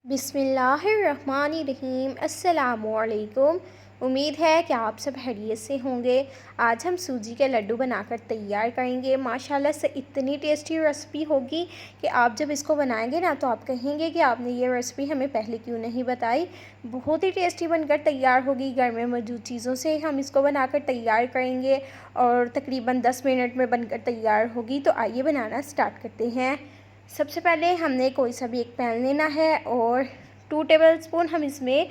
बिस्मिल्लाहिर्रहमानिर्रहीम। अस्सलामुअलैकुम। उम्मीद है कि आप सब खैरियत से होंगे। आज हम सूजी के लड्डू बनाकर तैयार करेंगे। माशाल्लाह से इतनी टेस्टी रेसिपी होगी कि आप जब इसको बनाएंगे ना तो आप कहेंगे कि आपने ये रेसिपी हमें पहले क्यों नहीं बताई। बहुत ही टेस्टी बनकर तैयार होगी। घर में मौजूद चीज़ों से हम इसको बनाकर तैयार करेंगे और तकरीबन 10 मिनट में बनकर तैयार होगी। तो आइए बनाना स्टार्ट करते हैं। सबसे पहले हमने कोई सा भी एक पैन लेना है और 2 टेबलस्पून हम इसमें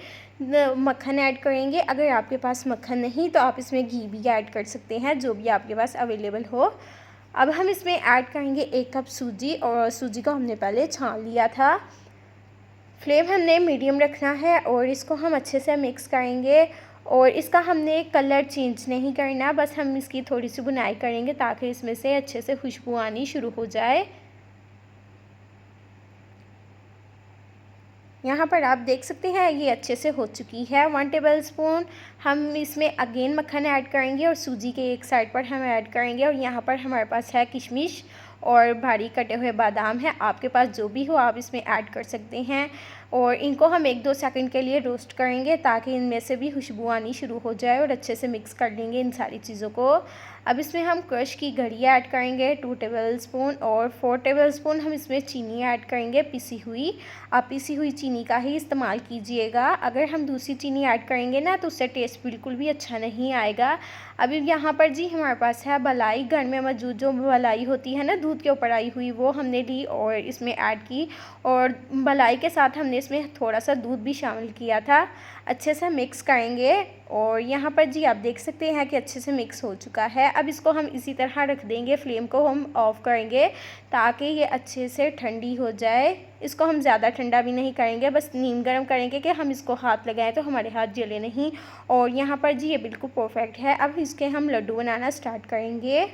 मक्खन ऐड करेंगे। अगर आपके पास मक्खन नहीं तो आप इसमें घी भी ऐड कर सकते हैं, जो भी आपके पास अवेलेबल हो। अब हम इसमें ऐड करेंगे 1 कप सूजी, और सूजी को हमने पहले छान लिया था। फ्लेम हमने मीडियम रखना है और इसको हम अच्छे से मिक्स करेंगे। और इसका हमने कलर चेंज नहीं करना, बस हम इसकी थोड़ी सी बुनाई करेंगे ताकि इसमें से अच्छे से खुशबू आनी शुरू हो जाए। यहाँ पर आप देख सकते हैं ये अच्छे से हो चुकी है। 1 टेबलस्पून हम इसमें अगेन मक्खन ऐड करेंगे और सूजी के एक साइड पर हम ऐड करेंगे। और यहाँ पर हमारे पास है किशमिश और बारीक कटे हुए बादाम है। आपके पास जो भी हो आप इसमें ऐड कर सकते हैं। और इनको हम 1-2 सेकंड के लिए रोस्ट करेंगे ताकि इनमें से भी खुशबू आनी शुरू हो जाए, और अच्छे से मिक्स कर लेंगे इन सारी चीज़ों को। अब इसमें हम क्रश की गरी ऐड करेंगे 2 टेबलस्पून, और 4 टेबलस्पून हम इसमें चीनी ऐड करेंगे पिसी हुई। आप पिसी हुई चीनी का ही इस्तेमाल कीजिएगा। अगर हम दूसरी चीनी ऐड करेंगे ना तो उससे टेस्ट बिल्कुल भी अच्छा नहीं आएगा। अभी यहाँ पर जी हमारे पास है मलाई। घर में मौजूद जो मलाई होती है ना दूध के ऊपर आई हुई, वो हमने ली और इसमें ऐड की। और मलाई के साथ हमने इसमें थोड़ा सा दूध भी शामिल किया था। अच्छे से मिक्स करेंगे। और यहाँ पर जी आप देख सकते हैं कि अच्छे से मिक्स हो चुका है। अब इसको हम इसी तरह रख देंगे। फ्लेम को हम ऑफ़ करेंगे ताकि ये अच्छे से ठंडी हो जाए। इसको हम ज़्यादा ठंडा भी नहीं करेंगे, बस नीम गर्म करेंगे कि हम इसको हाथ लगाएं तो हमारे हाथ जले नहीं। और यहाँ पर जी ये बिल्कुल परफेक्ट है। अब इसके हम लड्डू बनाना स्टार्ट करेंगे।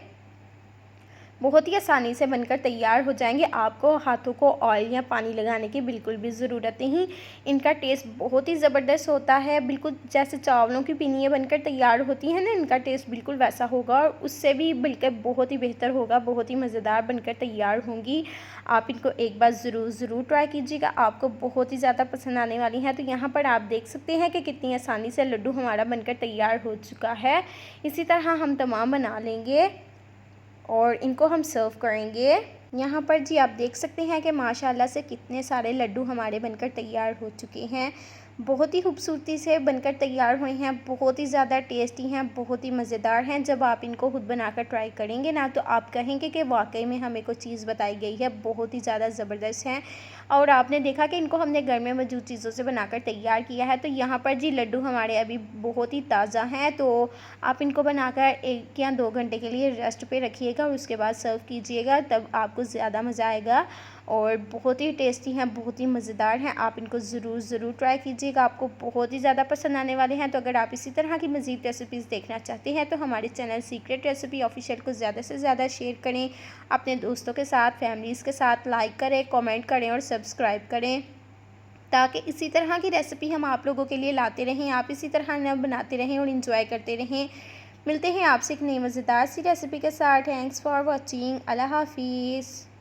बहुत ही आसानी से बनकर तैयार हो जाएंगे। आपको हाथों को ऑयल या पानी लगाने की बिल्कुल भी ज़रूरत नहीं। इनका टेस्ट बहुत ही ज़बरदस्त होता है, बिल्कुल जैसे चावलों की पिनियाँ बनकर तैयार होती हैं ना, इनका टेस्ट बिल्कुल वैसा होगा और उससे भी बल्कि बहुत ही बेहतर होगा। बहुत ही मज़ेदार बनकर तैयार होंगी। आप इनको एक बार ज़रूर ट्राई कीजिएगा, आपको बहुत ही ज़्यादा पसंद आने वाली हैं। तो यहाँ पर आप देख सकते हैं कि कितनी आसानी से लड्डू हमारा बनकर तैयार हो चुका है। इसी तरह हम तमाम बना लेंगे और इनको हम सर्व करेंगे। यहाँ पर जी आप देख सकते हैं कि माशाल्लाह से कितने सारे लड्डू हमारे बनकर तैयार हो चुके हैं। बहुत ही खूबसूरती से बनकर तैयार हुए हैं, बहुत ही ज़्यादा टेस्टी हैं, बहुत ही मज़ेदार हैं। जब आप इनको खुद बनाकर ट्राई करेंगे ना तो आप कहेंगे कि वाकई में हमें कोई चीज़ बताई गई है, बहुत ही ज़्यादा ज़बरदस्त हैं। और आपने देखा कि इनको हमने घर में मौजूद चीज़ों से बनाकर तैयार किया है। तो यहाँ पर जी लड्डू हमारे अभी बहुत ही ताज़ा हैं, तो आप इनको बनाकर 1 या 2 घंटे के लिए रेस्ट पे रखिएगा और उसके बाद सर्व कीजिएगा, तब आपको ज़्यादा मज़ा आएगा। और बहुत ही टेस्टी हैं, बहुत ही मज़ेदार हैं। आप इनको ज़रूर ट्राई कीजिएगा, आपको बहुत ही ज़्यादा पसंद आने वाले हैं। तो अगर आप इसी तरह की मज़ीद रेसिपीज़ देखना चाहते हैं तो हमारे चैनल सीक्रेट रेसिपी ऑफिशियल को ज़्यादा से ज़्यादा शेयर करें, अपने दोस्तों के साथ, फैमिलीज़ के साथ लाइक करें, कमेंट करें और सब्सक्राइब करें, ताकि इसी तरह की रेसिपी हम आप लोगों के लिए लाते रहें। आप इसी तरह न बनाते रहें और इंजॉय करते रहें। मिलते हैं आपसे एक नई मज़ेदार सी रेसिपी के साथ। Thanks for watching. अल्लाह हाफिज़।